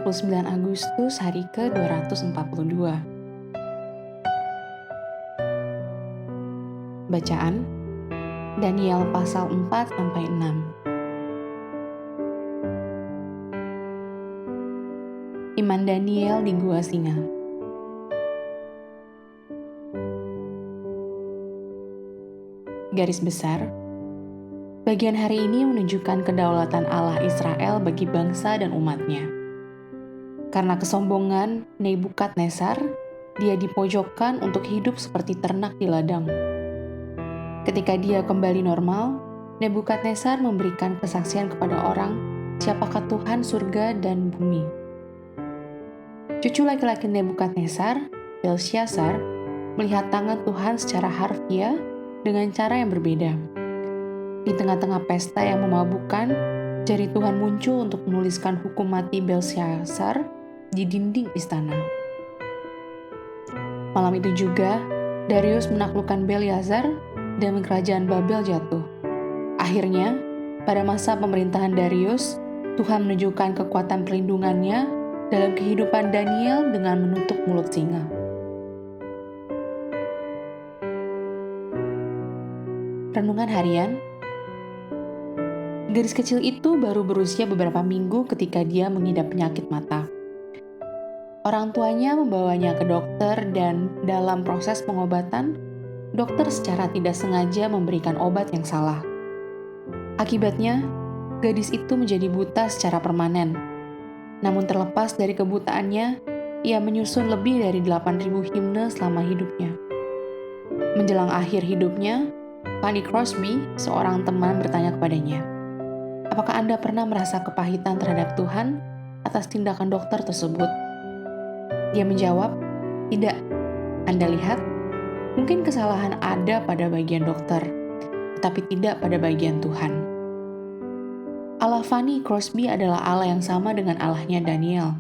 29 Agustus hari ke-242. Bacaan Daniel pasal 4-6. Iman Daniel di Gua Singa. Garis besar, bagian hari ini menunjukkan kedaulatan Allah Israel bagi bangsa dan umatnya. Karena kesombongan Nebukadnezar, dia dipojokkan untuk hidup seperti ternak di ladang. Ketika dia kembali normal, Nebukadnezar memberikan kesaksian kepada orang siapakah Tuhan surga dan bumi. Cucu laki-laki Nebukadnezar, Belsyazar, melihat tangan Tuhan secara harfiah dengan cara yang berbeda. Di tengah-tengah pesta yang memabukkan, jari Tuhan muncul untuk menuliskan hukum mati Belsyazar di dinding istana. Malam itu juga, Darius menaklukkan Belshazzar dan kerajaan Babel jatuh. Akhirnya, pada masa pemerintahan Darius, Tuhan menunjukkan kekuatan perlindungannya dalam kehidupan Daniel dengan menutup mulut singa. Renungan harian. Gadis kecil itu baru berusia beberapa minggu ketika dia mengidap penyakit mata. Orang tuanya membawanya ke dokter dan dalam proses pengobatan, dokter secara tidak sengaja memberikan obat yang salah. Akibatnya, gadis itu menjadi buta secara permanen. Namun terlepas dari kebutaannya, ia menyusun lebih dari 8.000 himne selama hidupnya. Menjelang akhir hidupnya, Fanny Crosby, seorang teman bertanya kepadanya, "Apakah Anda pernah merasa kepahitan terhadap Tuhan atas tindakan dokter tersebut?" Dia menjawab, "Tidak. Anda lihat, mungkin kesalahan ada pada bagian dokter, tetapi tidak pada bagian Tuhan." Allah Fanny Crosby adalah Allah yang sama dengan Allahnya Daniel,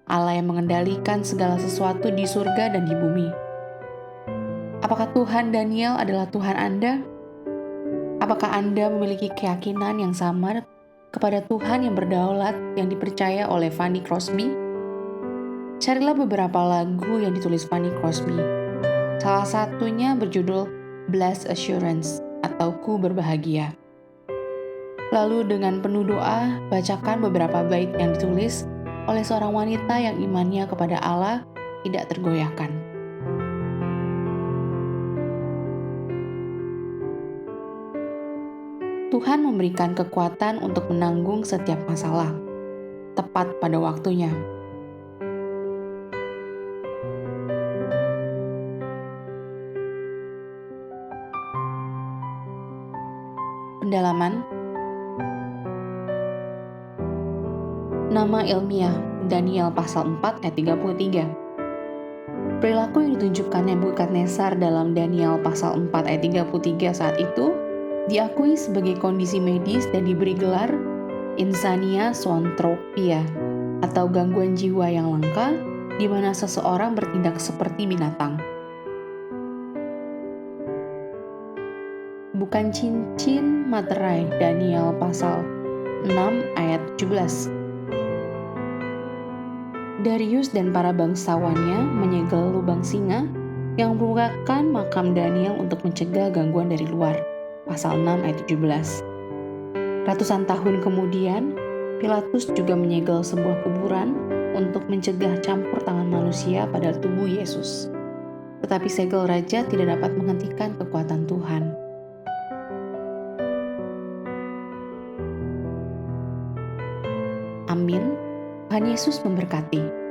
Allah yang mengendalikan segala sesuatu di surga dan di bumi. Apakah Tuhan Daniel adalah Tuhan Anda? Apakah Anda memiliki keyakinan yang sama kepada Tuhan yang berdaulat yang dipercaya oleh Fanny Crosby? Carilah beberapa lagu yang ditulis Fanny Crosby. Salah satunya berjudul Blessed Assurance atau Ku Berbahagia. Lalu dengan penuh doa, bacakan beberapa bait yang ditulis oleh seorang wanita yang imannya kepada Allah tidak tergoyahkan. Tuhan memberikan kekuatan untuk menanggung setiap masalah, tepat pada waktunya. Pendalaman. Nama ilmiah Daniel pasal 4 ayat 33. Perilaku yang ditunjukkan Nebukadnezar dalam Daniel pasal 4 ayat 33 saat itu diakui sebagai kondisi medis dan diberi gelar insania zoanthropia atau gangguan jiwa yang langka di mana seseorang bertindak seperti binatang. Bukan cincin materai Daniel pasal 6 ayat 17. Darius dan para bangsawannya menyegel lubang singa yang merupakan makam Daniel untuk mencegah gangguan dari luar. Pasal 6 ayat 17. Ratusan tahun kemudian, Pilatus juga menyegel sebuah kuburan untuk mencegah campur tangan manusia pada tubuh Yesus. Tetapi segel raja tidak dapat menghentikan kekuatan Tuhan. Amin. Tuhan Yesus memberkati.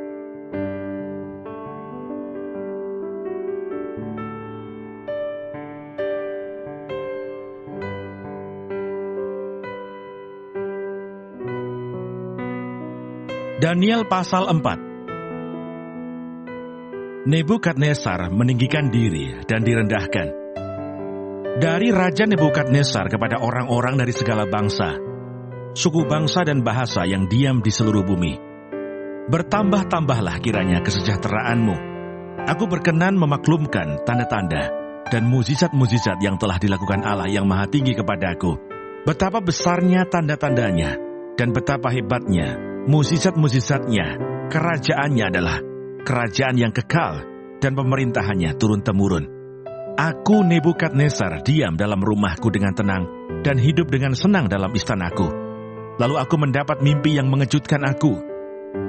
Daniel pasal 4. Nebukadnezar meninggikan diri dan direndahkan. Dari Raja Nebukadnezar kepada orang-orang dari segala bangsa, suku bangsa dan bahasa yang diam di seluruh bumi. Bertambah-tambahlah kiranya kesejahteraanmu. Aku berkenan memaklumkan tanda-tanda dan mukjizat-mukjizat yang telah dilakukan Allah yang Maha Tinggi kepadaku. Betapa besarnya tanda-tandanya dan betapa hebatnya Musisat-musisatnya, kerajaannya adalah kerajaan yang kekal dan pemerintahannya turun-temurun. Aku Nebukadnezar diam dalam rumahku dengan tenang dan hidup dengan senang dalam istanaku. Lalu aku mendapat mimpi yang mengejutkan aku,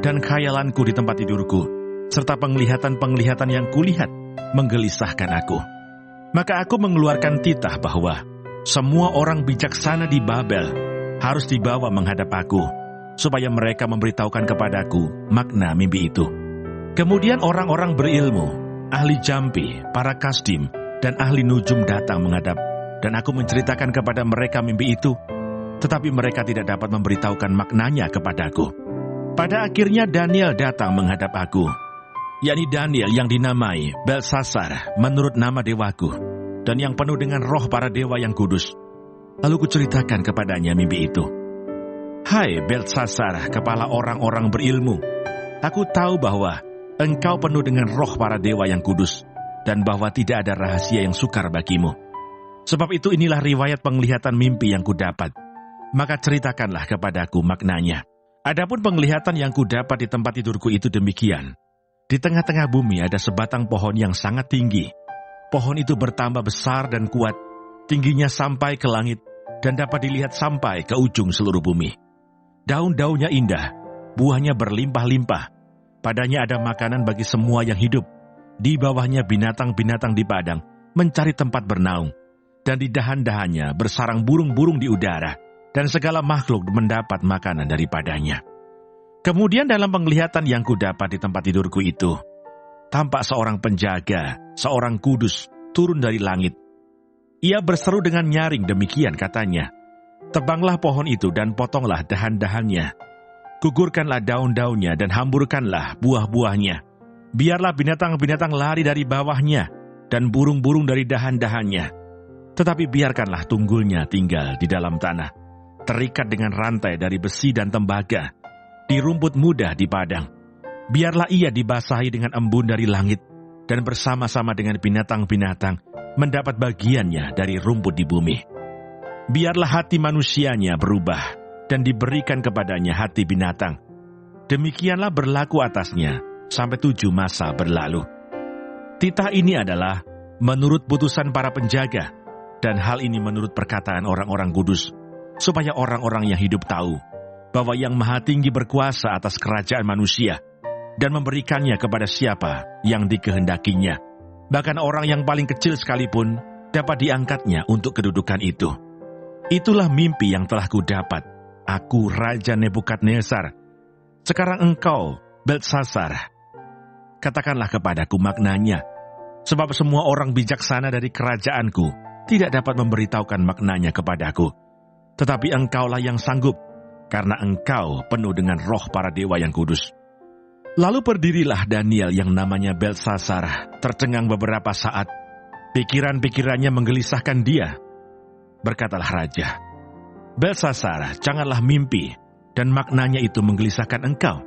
dan khayalanku di tempat tidurku, serta penglihatan-penglihatan yang kulihat menggelisahkan aku. Maka aku mengeluarkan titah bahwa semua orang bijaksana di Babel harus dibawa menghadap aku, supaya mereka memberitahukan kepadaku makna mimpi itu. Kemudian orang-orang berilmu, ahli jampi, para kasdim, dan ahli nujum datang menghadap, dan aku menceritakan kepada mereka mimpi itu, tetapi mereka tidak dapat memberitahukan maknanya kepadaku. Pada akhirnya Daniel datang menghadap aku, yakni Daniel yang dinamai Belsasar menurut nama dewaku, dan yang penuh dengan roh para dewa yang kudus. Lalu kuceritakan kepadanya mimpi itu. Hai Belsasar, kepala orang-orang berilmu, aku tahu bahwa engkau penuh dengan roh para dewa yang kudus, dan bahwa tidak ada rahasia yang sukar bagimu. Sebab itu inilah riwayat penglihatan mimpi yang kudapat. Maka ceritakanlah kepadaku maknanya. Adapun penglihatan yang kudapat di tempat tidurku itu demikian. Di tengah-tengah bumi ada sebatang pohon yang sangat tinggi. Pohon itu bertambah besar dan kuat, tingginya sampai ke langit, dan dapat dilihat sampai ke ujung seluruh bumi. Daun-daunnya indah, buahnya berlimpah-limpah. Padanya ada makanan bagi semua yang hidup. Di bawahnya binatang-binatang di padang mencari tempat bernaung, dan di dahan-dahannya bersarang burung-burung di udara, dan segala makhluk mendapat makanan daripadanya. Kemudian dalam penglihatan yang kudapat di tempat tidurku itu, tampak seorang penjaga, seorang kudus, turun dari langit. Ia berseru dengan nyaring demikian katanya, tebanglah pohon itu dan potonglah dahan-dahannya. Gugurkanlah daun-daunnya dan hamburkanlah buah-buahnya. Biarlah binatang-binatang lari dari bawahnya dan burung-burung dari dahan-dahannya. Tetapi biarkanlah tunggulnya tinggal di dalam tanah, terikat dengan rantai dari besi dan tembaga, di rumput muda di padang. Biarlah ia dibasahi dengan embun dari langit, dan bersama-sama dengan binatang-binatang mendapat bagiannya dari rumput di bumi. Biarlah hati manusianya berubah, dan diberikan kepadanya hati binatang. Demikianlah berlaku atasnya, sampai 7 masa berlalu. Titah ini adalah menurut putusan para penjaga, dan hal ini menurut perkataan orang-orang kudus, supaya orang-orang yang hidup tahu bahwa Yang Maha Tinggi berkuasa atas kerajaan manusia, dan memberikannya kepada siapa yang dikehendakinya. Bahkan orang yang paling kecil sekalipun dapat diangkatnya untuk kedudukan itu. Itulah mimpi yang telah kudapat, aku Raja Nebukadnezar. Sekarang engkau, Belsasar, katakanlah kepadaku maknanya, sebab semua orang bijaksana dari kerajaanku tidak dapat memberitahukan maknanya kepadaku. Tetapi engkaulah yang sanggup, karena engkau penuh dengan roh para dewa yang kudus. Lalu berdirilah Daniel yang namanya Belsasar, tercengang beberapa saat. Pikiran-pikirannya menggelisahkan dia. Berkatalah raja, Belsasar, janganlah mimpi, dan maknanya itu menggelisahkan engkau.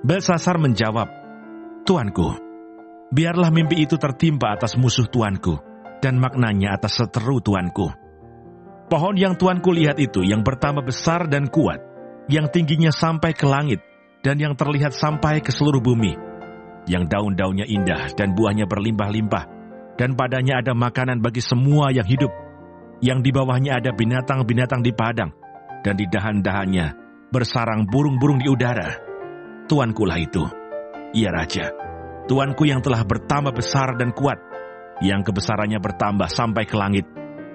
Belsasar menjawab, Tuanku, biarlah mimpi itu tertimpa atas musuh tuanku, dan maknanya atas seteru tuanku. Pohon yang tuanku lihat itu yang bertambah besar dan kuat, yang tingginya sampai ke langit, dan yang terlihat sampai ke seluruh bumi, yang daun-daunnya indah dan buahnya berlimpah-limpah, dan padanya ada makanan bagi semua yang hidup, yang di bawahnya ada binatang-binatang di padang, dan di dahan-dahannya bersarang burung-burung di udara. Tuankulah itu, ia raja, tuanku yang telah bertambah besar dan kuat, yang kebesarannya bertambah sampai ke langit,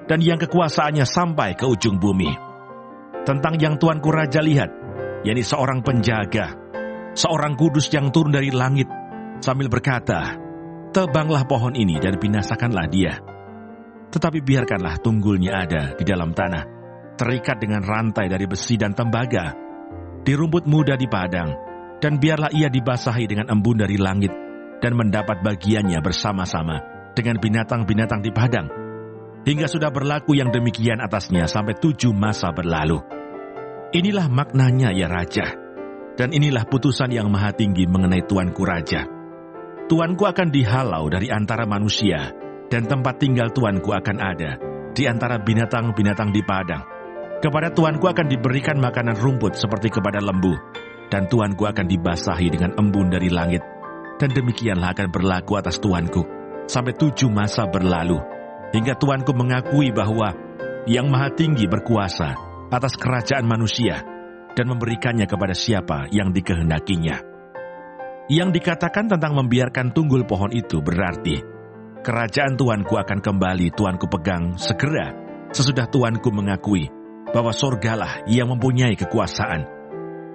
dan yang kekuasaannya sampai ke ujung bumi. Tentang yang tuanku raja lihat, yakni seorang penjaga, seorang kudus yang turun dari langit, sambil berkata, tebanglah pohon ini dan binasakanlah dia. Tetapi biarkanlah tunggulnya ada di dalam tanah, terikat dengan rantai dari besi dan tembaga, di rumput muda di padang, dan biarlah ia dibasahi dengan embun dari langit, dan mendapat bagiannya bersama-sama dengan binatang-binatang di padang. Hingga sudah berlaku yang demikian atasnya sampai 7 masa berlalu. Inilah maknanya ya raja, dan inilah putusan Yang Maha Tinggi mengenai tuanku raja. Tuanku akan dihalau dari antara manusia, dan tempat tinggal tuanku akan ada di antara binatang-binatang di padang. Kepada tuanku akan diberikan makanan rumput seperti kepada lembu, dan tuanku akan dibasahi dengan embun dari langit. Dan demikianlah akan berlaku atas tuanku, sampai 7 masa berlalu, hingga tuanku mengakui bahwa Yang Maha Tinggi berkuasa atas kerajaan manusia, dan memberikannya kepada siapa yang dikehendakinya. Yang dikatakan tentang membiarkan tunggul pohon itu berarti, kerajaan tuanku akan kembali tuanku pegang segera, sesudah tuanku mengakui bahwa sorgalah yang mempunyai kekuasaan.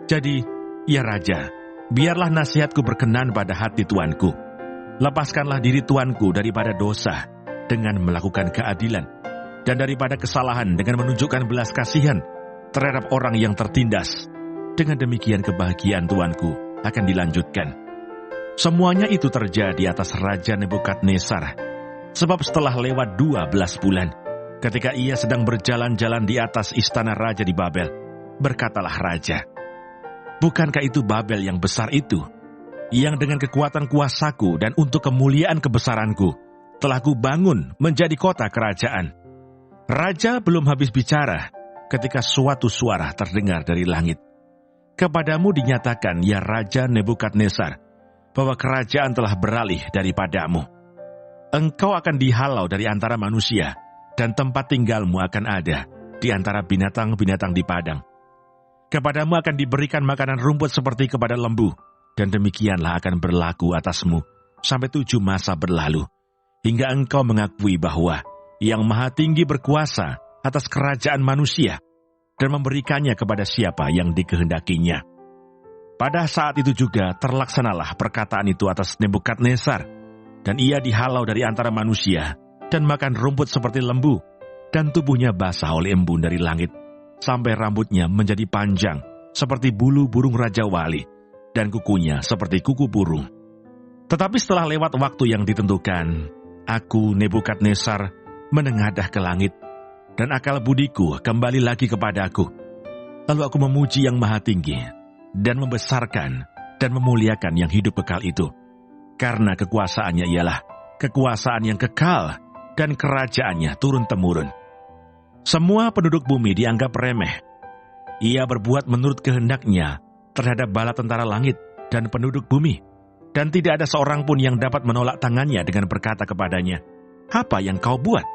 Jadi, ya Raja, biarlah nasihatku berkenan pada hati tuanku. Lepaskanlah diri tuanku daripada dosa dengan melakukan keadilan, dan daripada kesalahan dengan menunjukkan belas kasihan terhadap orang yang tertindas. Dengan demikian kebahagiaan tuanku akan dilanjutkan. Semuanya itu terjadi atas Raja Nebukadnezar, sebab setelah lewat 12 bulan, ketika ia sedang berjalan-jalan di atas istana raja di Babel, berkatalah Raja, "Bukankah itu Babel yang besar itu, yang dengan kekuatan kuasaku dan untuk kemuliaan kebesaranku, telah kubangun menjadi kota kerajaan?" Raja belum habis bicara, ketika suatu suara terdengar dari langit. "Kepadamu dinyatakan, ya Raja Nebukadnezar, bahwa kerajaan telah beralih daripadamu. Engkau akan dihalau dari antara manusia, dan tempat tinggalmu akan ada di antara binatang-binatang di padang. Kepadamu akan diberikan makanan rumput seperti kepada lembu, dan demikianlah akan berlaku atasmu sampai 7 masa berlalu, hingga engkau mengakui bahwa Yang Maha Tinggi berkuasa atas kerajaan manusia, dan memberikannya kepada siapa yang dikehendakinya." Pada saat itu juga terlaksanalah perkataan itu atas Nebukadnezar, dan ia dihalau dari antara manusia, dan makan rumput seperti lembu, dan tubuhnya basah oleh embun dari langit, sampai rambutnya menjadi panjang seperti bulu burung Raja Wali, dan kukunya seperti kuku burung. Tetapi setelah lewat waktu yang ditentukan, aku, Nebukadnezar, menengadah ke langit, dan akal budiku kembali lagi kepadaku. Lalu aku memuji Yang Maha Tinggi, dan membesarkan dan memuliakan yang hidup kekal itu, karena kekuasaannya ialah kekuasaan yang kekal, dan kerajaannya turun-temurun. Semua penduduk bumi dianggap remeh. Ia berbuat menurut kehendaknya terhadap bala tentara langit dan penduduk bumi, dan tidak ada seorang pun yang dapat menolak tangannya dengan berkata kepadanya, "Apa yang kau buat?"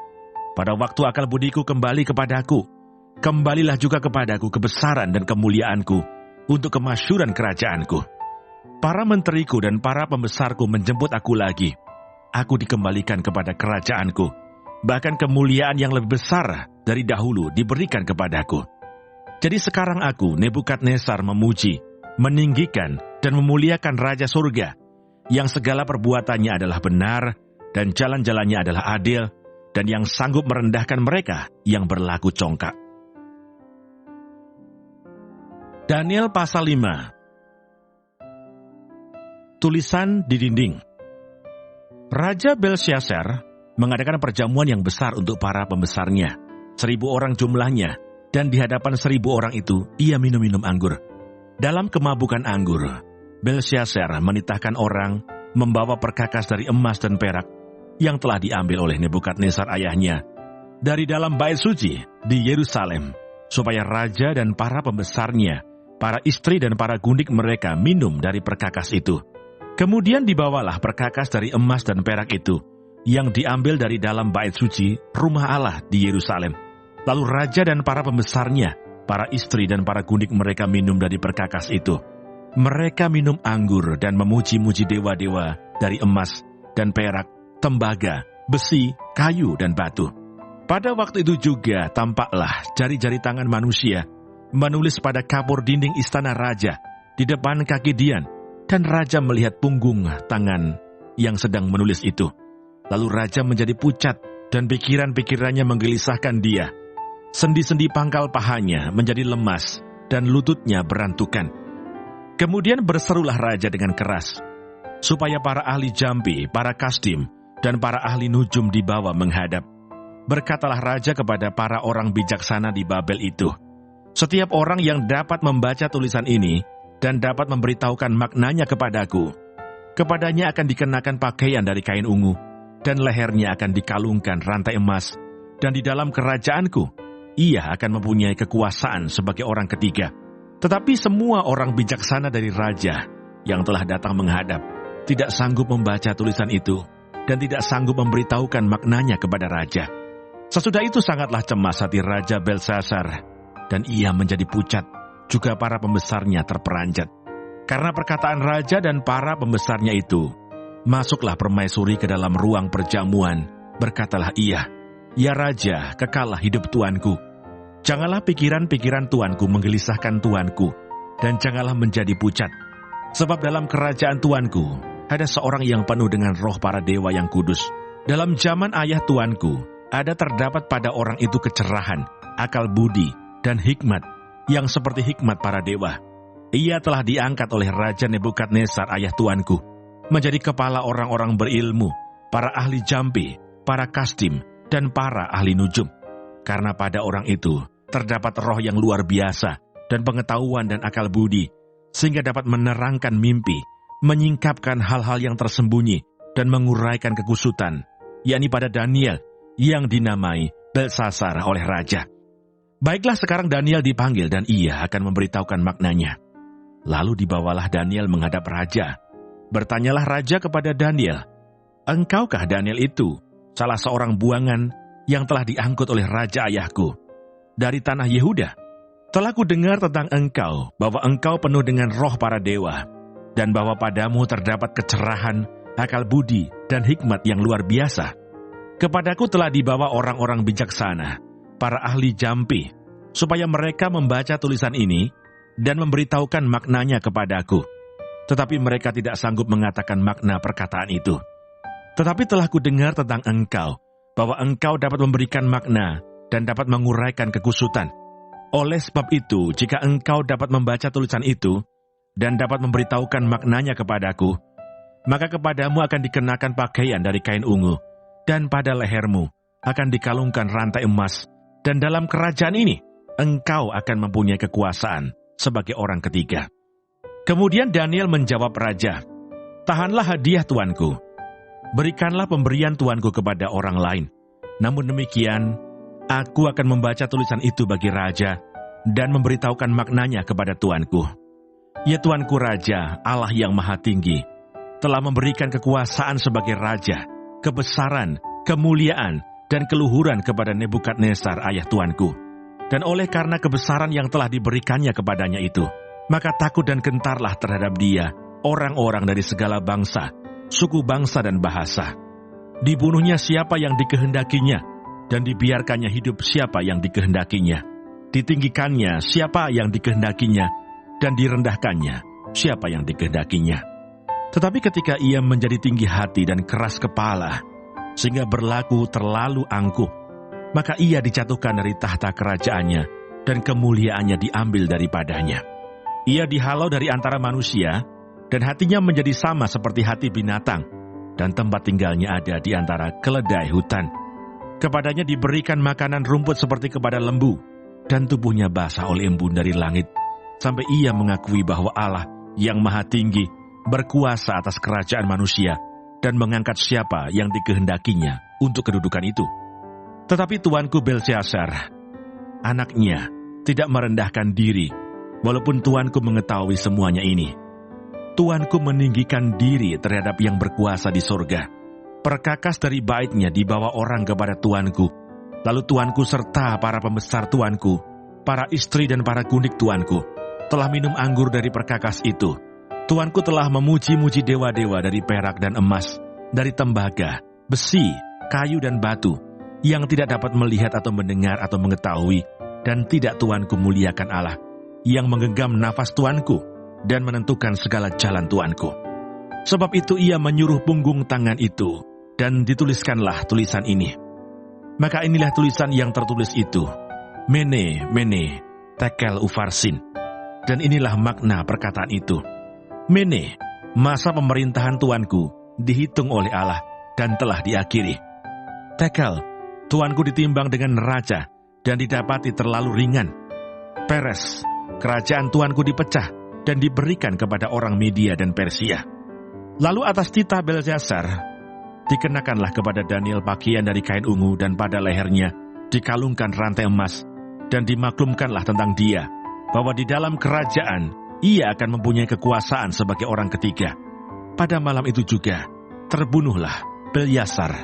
Pada waktu akal budiku kembali kepadaku, kembalilah juga kepadaku kebesaran dan kemuliaanku untuk kemasyhuran kerajaanku. Para menteriku dan para pembesarku menjemput aku lagi. Aku dikembalikan kepada kerajaanku. Bahkan kemuliaan yang lebih besar dari dahulu diberikan kepadaku. Jadi sekarang aku, Nebukadnezar, memuji, meninggikan, dan memuliakan Raja Surga, yang segala perbuatannya adalah benar, dan jalan-jalannya adalah adil, dan yang sanggup merendahkan mereka yang berlaku congkak. Daniel pasal 5. Tulisan di dinding. Raja Belsyazar mengadakan perjamuan yang besar untuk para pembesarnya, 1.000 orang jumlahnya, dan di hadapan 1.000 orang itu ia minum-minum anggur. Dalam kemabukan anggur, Belsyazar menitahkan orang membawa perkakas dari emas dan perak yang telah diambil oleh Nebukadnezar ayahnya dari dalam bait suci di Yerusalem, supaya raja dan para pembesarnya, para istri dan para gundik mereka minum dari perkakas itu. Kemudian dibawalah perkakas dari emas dan perak itu, yang diambil dari dalam bait suci rumah Allah di Yerusalem. Lalu raja dan para pembesarnya, para istri dan para gundik mereka minum dari perkakas itu. Mereka minum anggur dan memuji-muji dewa-dewa dari emas dan perak, tembaga, besi, kayu, dan batu. Pada waktu itu juga tampaklah jari-jari tangan manusia menulis pada kapur dinding istana raja di depan kaki Dian, dan raja melihat punggung tangan yang sedang menulis itu. Lalu raja menjadi pucat, dan pikiran-pikirannya menggelisahkan dia. Sendi-sendi pangkal pahanya menjadi lemas, dan lututnya berantukan. Kemudian berserulah raja dengan keras, supaya para ahli jambi, para kasdim, dan para ahli nujum dibawa menghadap. Berkatalah raja kepada para orang bijaksana di Babel itu, "Setiap orang yang dapat membaca tulisan ini dan dapat memberitahukan maknanya kepadaku, kepadanya akan dikenakan pakaian dari kain ungu, dan lehernya akan dikalungkan rantai emas, dan di dalam kerajaanku ia akan mempunyai kekuasaan sebagai orang ketiga, Tetapi semua orang bijaksana dari raja yang telah datang menghadap tidak sanggup membaca tulisan itu dan tidak sanggup memberitahukan maknanya kepada raja. Sesudah itu sangatlah cemas hati Raja Belsasar, dan ia menjadi pucat, juga para pembesarnya terperanjat. Karena perkataan raja dan para pembesarnya itu, masuklah permaisuri ke dalam ruang perjamuan, berkatalah ia, "Ya raja, kekallah hidup tuanku. Janganlah pikiran-pikiran tuanku menggelisahkan tuanku, dan janganlah menjadi pucat. Sebab dalam kerajaan tuanku, ada seorang yang penuh dengan roh para dewa yang kudus. Dalam zaman ayah tuanku, ada terdapat pada orang itu kecerahan, akal budi, dan hikmat, yang seperti hikmat para dewa. Ia telah diangkat oleh Raja Nebukadnezar ayah tuanku, menjadi kepala orang-orang berilmu, para ahli jampi, para kasdim, dan para ahli nujum. Karena pada orang itu terdapat roh yang luar biasa, dan pengetahuan dan akal budi, sehingga dapat menerangkan mimpi, menyingkapkan hal-hal yang tersembunyi, dan menguraikan kekusutan, yakni pada Daniel, yang dinamai Belsasar oleh raja. Baiklah, sekarang Daniel dipanggil dan ia akan memberitahukan maknanya. Lalu dibawalah Daniel menghadap raja. Bertanyalah raja kepada Daniel, "Engkaukah Daniel itu, salah seorang buangan yang telah diangkut oleh raja ayahku dari tanah Yehuda? Telah kudengar tentang engkau, bahwa engkau penuh dengan roh para dewa, dan bahwa padamu terdapat kecerahan, akal budi, dan hikmat yang luar biasa. Kepadaku telah dibawa orang-orang bijaksana, para ahli jampi, supaya mereka membaca tulisan ini dan memberitahukan maknanya kepadaku. Tetapi mereka tidak sanggup mengatakan makna perkataan itu. Tetapi telah kudengar tentang engkau, bahwa engkau dapat memberikan makna dan dapat menguraikan kekusutan. Oleh sebab itu, jika engkau dapat membaca tulisan itu dan dapat memberitahukan maknanya kepadaku, maka kepadamu akan dikenakan pakaian dari kain ungu, dan pada lehermu akan dikalungkan rantai emas, dan dalam kerajaan ini engkau akan mempunyai kekuasaan sebagai orang ketiga." Kemudian Daniel menjawab raja, "Tahanlah hadiah tuanku, berikanlah pemberian tuanku kepada orang lain. Namun demikian, aku akan membaca tulisan itu bagi raja dan memberitahukan maknanya kepada tuanku. Ya tuanku raja, Allah yang maha tinggi, telah memberikan kekuasaan sebagai raja, kebesaran, kemuliaan, dan keluhuran kepada Nebukadnezar ayah tuanku. Dan oleh karena kebesaran yang telah diberikannya kepadanya itu, maka takut dan gentarlah terhadap dia orang-orang dari segala bangsa, suku bangsa dan bahasa. Dibunuhnya siapa yang dikehendakinya, dan dibiarkannya hidup siapa yang dikehendakinya. Ditinggikannya siapa yang dikehendakinya, dan direndahkannya siapa yang dikehendakinya. Tetapi ketika ia menjadi tinggi hati dan keras kepala, sehingga berlaku terlalu angkuh, maka ia dijatuhkan dari tahta kerajaannya, dan kemuliaannya diambil daripadanya. Ia dihalau dari antara manusia, dan hatinya menjadi sama seperti hati binatang, dan tempat tinggalnya ada di antara keledai hutan. Kepadanya diberikan makanan rumput seperti kepada lembu, dan tubuhnya basah oleh embun dari langit, sampai ia mengakui bahwa Allah yang maha tinggi berkuasa atas kerajaan manusia, dan mengangkat siapa yang dikehendakinya untuk kedudukan itu. Tetapi tuanku Belsasar, anaknya, tidak merendahkan diri, walaupun tuanku mengetahui semuanya ini. Tuanku meninggikan diri terhadap yang berkuasa di sorga. Perkakas dari baitnya dibawa orang kepada tuanku. Lalu tuanku serta para pembesar tuanku, para istri dan para gundik tuanku, telah minum anggur dari perkakas itu. Tuanku telah memuji-muji dewa-dewa dari perak dan emas, dari tembaga, besi, kayu dan batu, yang tidak dapat melihat atau mendengar atau mengetahui, dan tidak tuanku muliakan Allah, yang menggenggam nafas tuanku, dan menentukan segala jalan tuanku. Sebab itu ia menyuruh punggung tangan itu, dan dituliskanlah tulisan ini. Maka inilah tulisan yang tertulis itu, Mene, Mene, Tekel Ufarsin. Dan inilah makna perkataan itu. Mene, masa pemerintahan tuanku dihitung oleh Allah dan telah diakhiri. Tekel, tuanku ditimbang dengan neraca dan didapati terlalu ringan. Peres, kerajaan tuanku dipecah dan diberikan kepada orang Media dan Persia. Lalu atas titah Belsasar, dikenakanlah kepada Daniel pakaian dari kain ungu, dan pada lehernya dikalungkan rantai emas, dan dimaklumkanlah tentang dia bahwa di dalam kerajaan ia akan mempunyai kekuasaan sebagai orang ketiga. Pada malam itu juga terbunuhlah Belsasar,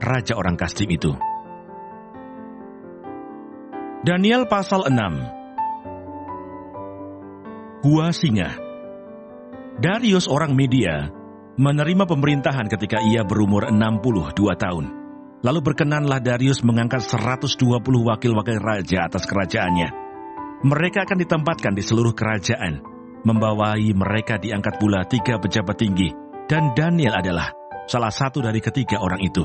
raja orang Kasdim itu. Daniel pasal 6. Gua Singa. Darius orang Media menerima pemerintahan ketika ia berumur 62 tahun. Lalu berkenanlah Darius mengangkat 120 wakil-wakil raja atas kerajaannya. Mereka akan ditempatkan di seluruh kerajaan. Membawai mereka diangkat pula 3 pejabat tinggi, dan Daniel adalah salah satu dari ketiga orang itu.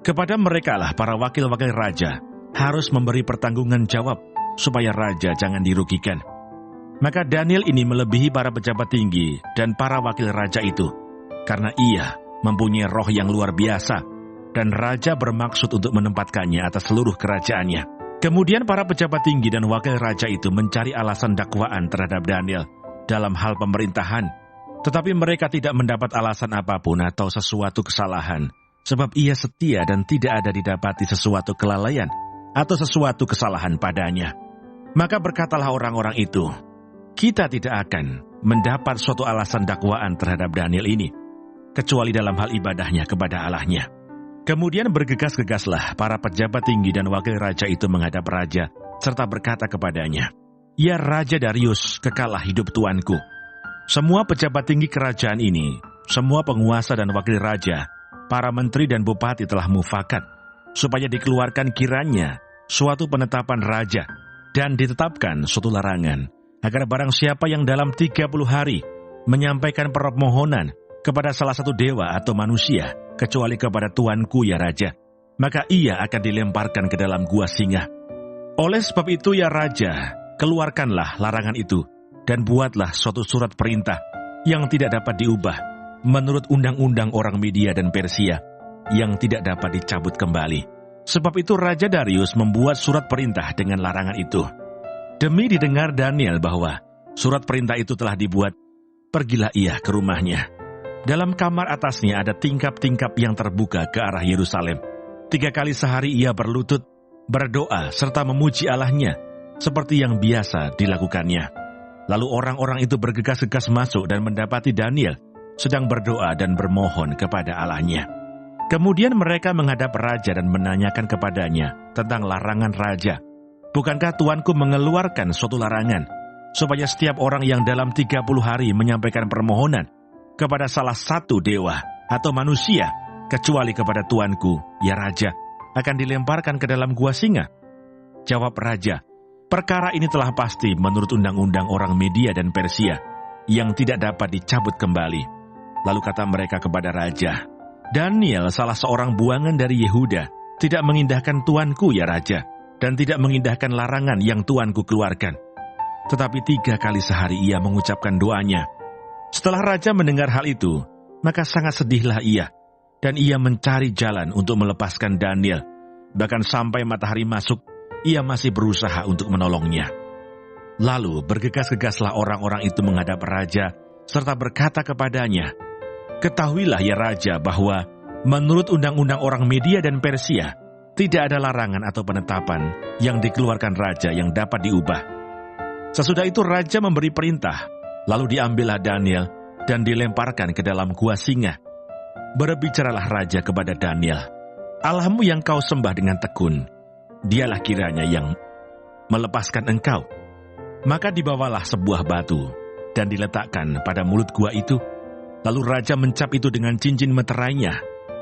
Kepada merekalah para wakil-wakil raja harus memberi pertanggungan jawab supaya raja jangan dirugikan. Maka Daniel ini melebihi para pejabat tinggi dan para wakil raja itu, karena ia mempunyai roh yang luar biasa, dan raja bermaksud untuk menempatkannya atas seluruh kerajaannya. Kemudian para pejabat tinggi dan wakil raja itu mencari alasan dakwaan terhadap Daniel dalam hal pemerintahan, tetapi mereka tidak mendapat alasan apapun atau sesuatu kesalahan, sebab ia setia dan tidak ada didapati sesuatu kelalaian atau sesuatu kesalahan padanya. Maka berkatalah orang-orang itu, kita tidak akan mendapat suatu alasan dakwaan terhadap Daniel ini, kecuali dalam hal ibadahnya kepada Allahnya. Kemudian bergegas-gegaslah para pejabat tinggi dan wakil raja itu menghadap raja, serta berkata kepadanya, "Ya Raja Darius, kekalah hidup tuanku. Semua pejabat tinggi kerajaan ini, semua penguasa dan wakil raja, para menteri dan bupati telah mufakat, supaya dikeluarkan kiranya suatu penetapan raja, dan ditetapkan suatu larangan, agar barang siapa yang dalam 30 hari menyampaikan permohonan kepada salah satu dewa atau manusia, kecuali kepada tuanku ya Raja, maka ia akan dilemparkan ke dalam gua singa. Oleh sebab itu ya Raja, keluarkanlah larangan itu, dan buatlah suatu surat perintah yang tidak dapat diubah, menurut undang-undang orang Media dan Persia, yang tidak dapat dicabut kembali. Sebab itu Raja Darius membuat surat perintah dengan larangan itu. Demi didengar Daniel bahwa surat perintah itu telah dibuat, pergilah ia ke rumahnya. Dalam kamar atasnya ada tingkap-tingkap yang terbuka ke arah Yerusalem. 3 kali sehari ia berlutut, berdoa, serta memuji Allahnya, seperti yang biasa dilakukannya. Lalu orang-orang itu bergegas-gegas masuk dan mendapati Daniel sedang berdoa dan bermohon kepada Allahnya. Kemudian mereka menghadap raja dan menanyakan kepadanya tentang larangan raja. Bukankah tuanku mengeluarkan suatu larangan, supaya setiap orang yang dalam 30 hari menyampaikan permohonan kepada salah satu dewa atau manusia, kecuali kepada tuanku, ya Raja, akan dilemparkan ke dalam gua singa? Jawab raja, perkara ini telah pasti menurut undang-undang orang Media dan Persia, yang tidak dapat dicabut kembali. Lalu kata mereka kepada raja, Daniel, salah seorang buangan dari Yehuda, tidak mengindahkan tuanku ya Raja, dan tidak mengindahkan larangan yang tuanku keluarkan. Tetapi 3 kali sehari ia mengucapkan doanya. Setelah raja mendengar hal itu, maka sangat sedihlah ia, dan ia mencari jalan untuk melepaskan Daniel. Bahkan sampai matahari masuk, ia masih berusaha untuk menolongnya. Lalu bergegas-gegaslah orang-orang itu menghadap raja, serta berkata kepadanya, ketahuilah ya Raja bahwa menurut undang-undang orang Media dan Persia, tidak ada larangan atau penetapan yang dikeluarkan raja yang dapat diubah. Sesudah itu raja memberi perintah, lalu diambillah Daniel dan dilemparkan ke dalam gua singa. Berbicaralah raja kepada Daniel, Allahmu yang kau sembah dengan tekun, dialah kiranya yang melepaskan engkau. Maka dibawalah sebuah batu dan diletakkan pada mulut gua itu. Lalu raja mencap itu dengan cincin meterainya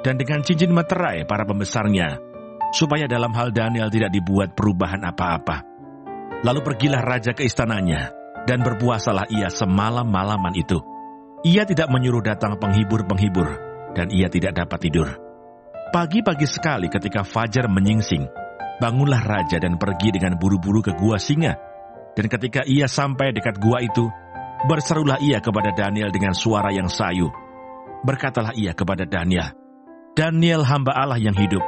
dan dengan cincin meterai para pembesarnya, supaya dalam hal Daniel tidak dibuat perubahan apa-apa. Lalu pergilah raja ke istananya, dan berpuasalah ia semalam-malaman itu. Ia tidak menyuruh datang penghibur-penghibur, dan ia tidak dapat tidur. Pagi-pagi sekali ketika fajar menyingsing, bangunlah raja dan pergi dengan buru-buru ke gua singa. Dan ketika ia sampai dekat gua itu, berserulah ia kepada Daniel dengan suara yang sayu. Berkatalah ia kepada Daniel, Daniel, hamba Allah yang hidup,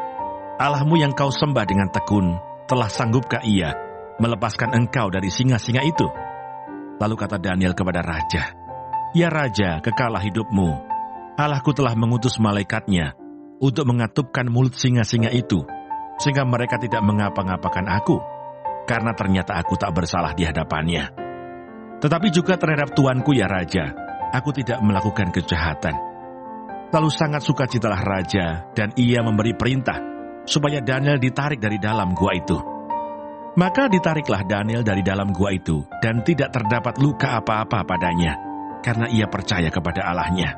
Allahmu yang kau sembah dengan tekun, telah sanggupkah ia melepaskan engkau dari singa-singa itu? Lalu kata Daniel kepada raja, ya Raja, kekalah hidupmu. Allahku telah mengutus malaikatnya untuk mengatupkan mulut singa-singa itu, sehingga mereka tidak mengapa-ngapakan aku. karena ternyata aku tak bersalah di hadapannya. Tetapi juga terhadap tuanku ya Raja, aku tidak melakukan kejahatan. Lalu sangat sukacitalah Raja, dan ia memberi perintah supaya Daniel ditarik dari dalam gua itu. Maka ditariklah Daniel dari dalam gua itu, dan tidak terdapat luka apa-apa padanya, karena ia percaya kepada Allahnya.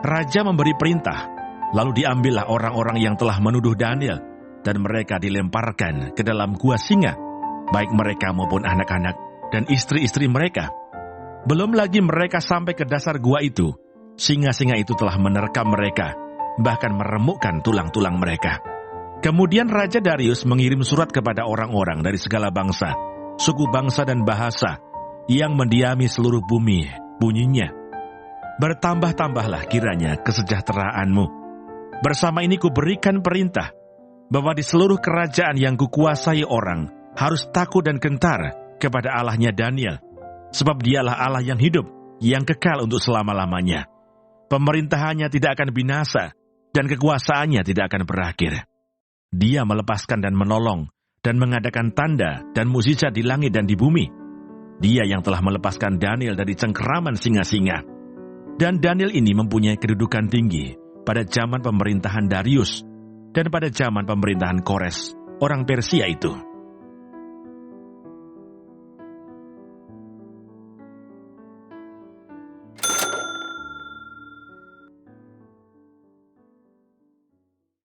Raja memberi perintah, lalu diambillah orang-orang yang telah menuduh Daniel, dan mereka dilemparkan ke dalam gua singa, baik mereka maupun anak-anak dan istri-istri mereka. Belum lagi mereka sampai ke dasar gua itu, singa-singa itu telah menerkam mereka, bahkan meremukkan tulang-tulang mereka. Kemudian Raja Darius mengirim surat kepada orang-orang dari segala bangsa, suku bangsa dan bahasa yang mendiami seluruh bumi, bunyinya, "Bertambah-tambahlah kiranya kesejahteraanmu. Bersama ini kuberikan perintah, bahwa di seluruh kerajaan yang kukuasai orang harus takut dan gentar kepada Allahnya Daniel, sebab dialah Allah yang hidup, yang kekal untuk selama-lamanya. Pemerintahannya tidak akan binasa, dan kekuasaannya tidak akan berakhir. Dia melepaskan dan menolong, dan mengadakan tanda dan mukjizat di langit dan di bumi. Dia yang telah melepaskan Daniel dari cengkeraman singa-singa. Dan Daniel ini mempunyai kedudukan tinggi pada zaman pemerintahan Darius, dan pada zaman pemerintahan Kores, orang Persia itu."